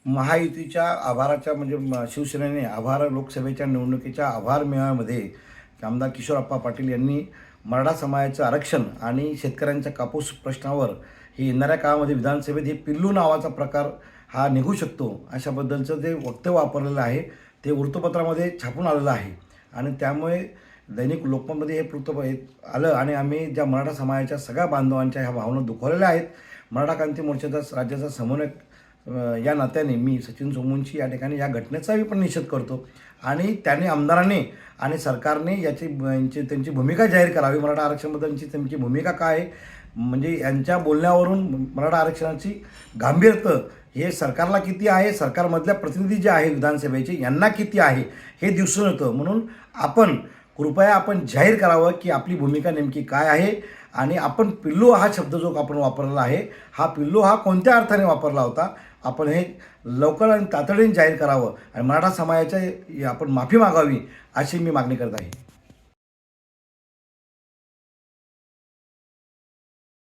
महायुतीच्या आभाराच्या म्हणजे शिवसेनेने आभार लोकसभेच्या निवडणुकीच्या आभार मेळाव्यामध्ये आमदार किशोरप्पा पाटील यांनी मराठा समाजाचं आरक्षण आणि शेतकऱ्यांच्या कापूस प्रश्नावर हे येणाऱ्या काळामध्ये विधानसभेत हे पिल्लू नावाचा प्रकार हा निघू शकतो अशाबद्दलचं ते वक्तव्य वापरलेलं आहे. ते वृत्तपत्रामध्ये छापून आलेलं आहे आणि त्यामुळे दैनिक लोकमतमध्ये हे वृत्त आलं आणि आम्ही ज्या मराठा समाजाच्या सगळ्या बांधवांच्या ह्या भावना दुखावलेल्या आहेत. मराठा क्रांती मोर्चाचा राज्याचा समन्वयक या नात्याने मी सचिन सोमवंशी या ठिकाणी या घटनेचाही पण निषेध करतो आणि त्याने आमदारांनी आणि सरकारने त्यांची भूमिका जाहीर करावी. मराठा आरक्षणाबद्दलची त्यांची भूमिका काय आहे म्हणजे यांच्या बोलण्यावरून मराठा आरक्षणाची गांभीर्यता हे सरकारला किती आहे, सरकारमधल्या प्रतिनिधी जे आहे विधानसभेचे यांना किती आहे हे दिसून येतं. म्हणून कृपया आपण जाहीर करावं की आपली भूमिका नेमकी काय आहे आणि आपण पिल्लू हा शब्द जो आपण वापरलेला आहे हा पिल्लू हा कोणत्या अर्थाने वापरला होता आपण हे लवकर आणि तातडीने जाहीर करावं आणि मराठा समाजाच्या आपण माफी मागावी अशी मी मागणी करत आहे.